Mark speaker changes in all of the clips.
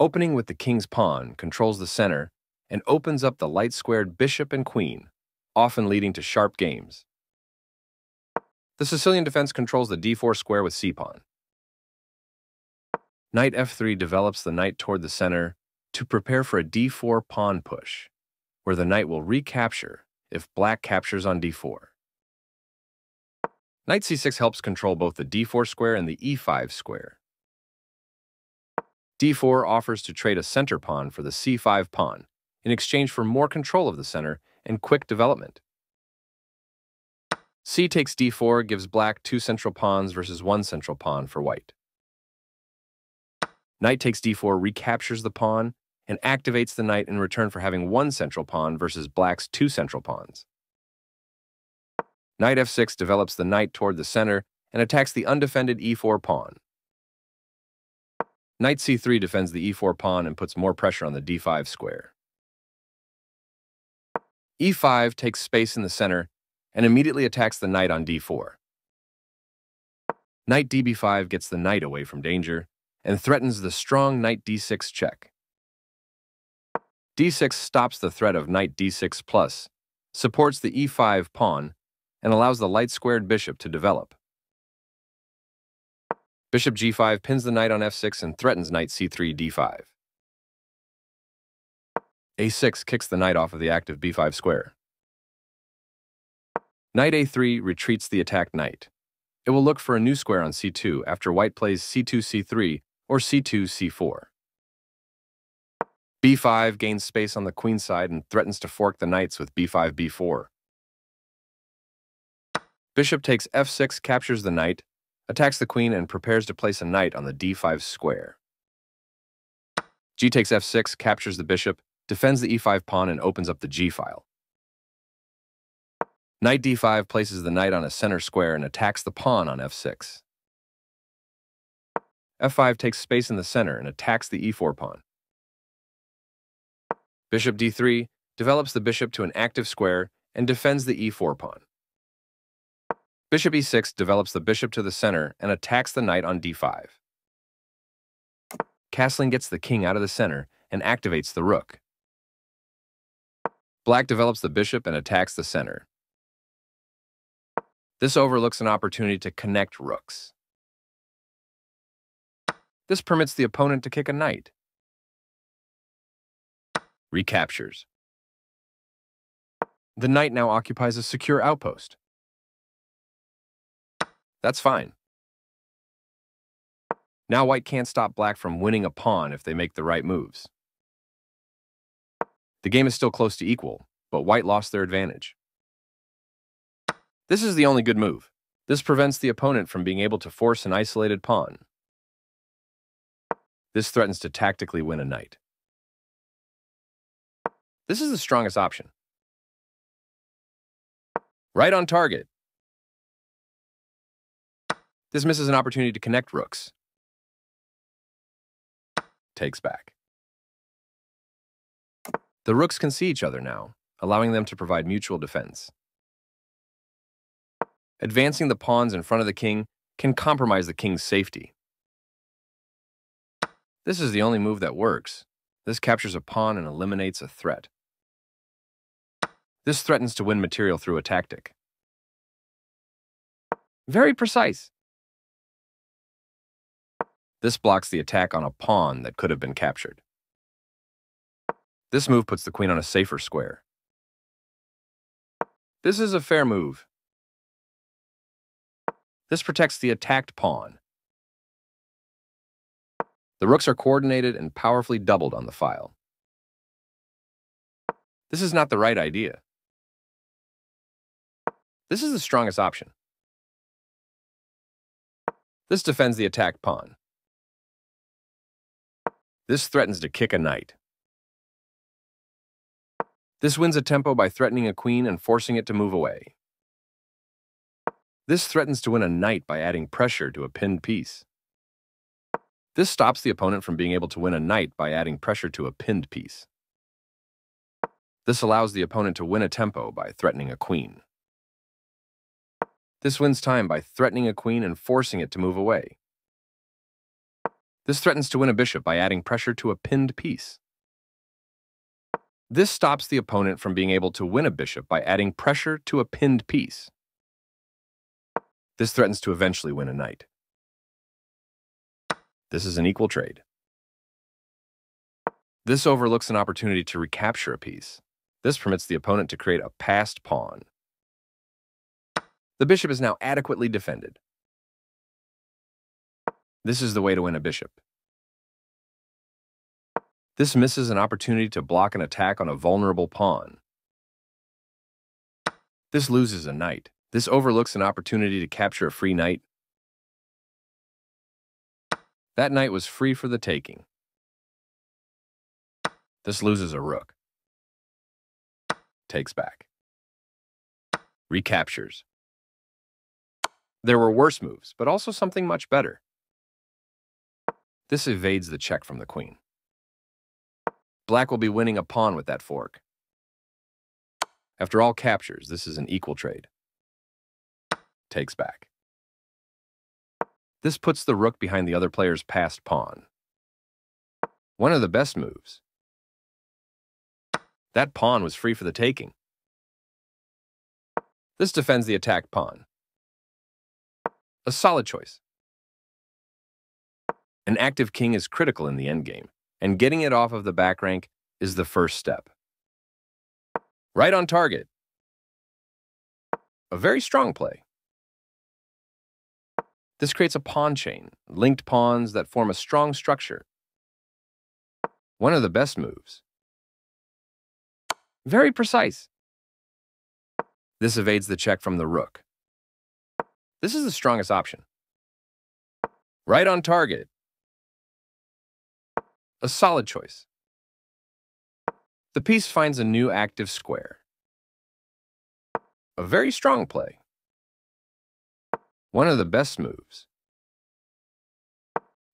Speaker 1: Opening with the king's pawn controls the center and opens up the light-squared bishop and queen, often leading to sharp games. The Sicilian defense controls the d4 square with c-pawn. Knight f3 develops the knight toward the center to prepare for a d4 pawn push, where the knight will recapture if black captures on d4. Knight c6 helps control both the d4 square and the e5 square. d4 offers to trade a center pawn for the c5 pawn in exchange for more control of the center and quick development. C takes d4 gives black 2 central pawns versus 1 central pawn for white. Knight takes d4 recaptures the pawn and activates the knight in return for having 1 central pawn versus black's 2 central pawns. Knight f6 develops the knight toward the center and attacks the undefended e4 pawn. Knight c3 defends the e4 pawn and puts more pressure on the d5 square. e5 takes space in the center and immediately attacks the knight on d4. Knight db5 gets the knight away from danger and threatens the strong knight d6 check. d6 stops the threat of knight d6 plus, supports the e5 pawn, and allows the light-squared bishop to develop. Bishop g5 pins the knight on f6 and threatens knight c3 d5. a6 kicks the knight off of the active b5 square. Knight a3 retreats the attacked knight. It will look for a new square on c2 after white plays c2 c3 or c2 c4. b5 gains space on the queen side and threatens to fork the knights with b5 b4. Bishop takes f6 captures the knight, attacks the queen, and prepares to place a knight on the d5 square. G takes f6 captures the bishop, defends the e5 pawn, and opens up the g-file. Knight d5 places the knight on a center square and attacks the pawn on f6. f5 takes space in the center and attacks the e4 pawn. Bishop d3 develops the bishop to an active square and defends the e4 pawn. Bishop e6 develops the bishop to the center and attacks the knight on d5. Castling gets the king out of the center and activates the rook. Black develops the bishop and attacks the center. This overlooks an opportunity to connect rooks. This permits the opponent to kick a knight. Recaptures. The knight now occupies a secure outpost. That's fine. Now white can't stop black from winning a pawn if they make the right moves. The game is still close to equal, but white lost their advantage. This is the only good move. This prevents the opponent from being able to force an isolated pawn. This threatens to tactically win a knight. This is the strongest option. Right on target. This misses an opportunity to connect rooks. Takes back. The rooks can see each other now, allowing them to provide mutual defense. Advancing the pawns in front of the king can compromise the king's safety. This is the only move that works. This captures a pawn and eliminates a threat. This threatens to win material through a tactic. Very precise. This blocks the attack on a pawn that could have been captured. This move puts the queen on a safer square. This is a fair move. This protects the attacked pawn. The rooks are coordinated and powerfully doubled on the file. This is not the right idea. This is the strongest option. This defends the attacked pawn. This threatens to kick a knight. This wins a tempo by threatening a queen and forcing it to move away. This threatens to win a knight by adding pressure to a pinned piece. This stops the opponent from being able to win a knight by adding pressure to a pinned piece. This allows the opponent to win a tempo by threatening a queen. This wins time by threatening a queen and forcing it to move away. This threatens to win a bishop by adding pressure to a pinned piece. This stops the opponent from being able to win a bishop by adding pressure to a pinned piece. This threatens to eventually win a knight. This is an equal trade. This overlooks an opportunity to recapture a piece. This permits the opponent to create a passed pawn. The bishop is now adequately defended. This is the way to win a bishop. This misses an opportunity to block an attack on a vulnerable pawn. This loses a knight. This overlooks an opportunity to capture a free knight. That knight was free for the taking. This loses a rook. Takes back. Recaptures. There were worse moves, but also something much better. This evades the check from the queen. Black will be winning a pawn with that fork. After all captures, this is an equal trade. Takes back. This puts the rook behind the other player's passed pawn. One of the best moves. That pawn was free for the taking. This defends the attacked pawn. A solid choice. An active king is critical in the endgame, and getting it off of the back rank is the first step. Right on target. A very strong play. This creates a pawn chain, linked pawns that form a strong structure. One of the best moves. Very precise. This evades the check from the rook. This is the strongest option. Right on target. A solid choice. The piece finds a new active square. A very strong play. One of the best moves.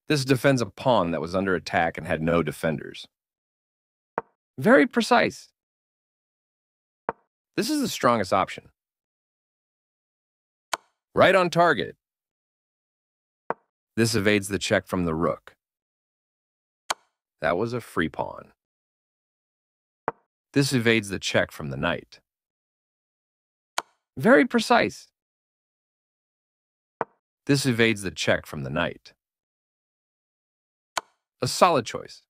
Speaker 1: This defends a pawn that was under attack and had no defenders. Very precise. This is the strongest option. Right on target. This evades the check from the rook. That was a free pawn. This evades the check from the knight. Very precise. This evades the check from the knight. A solid choice.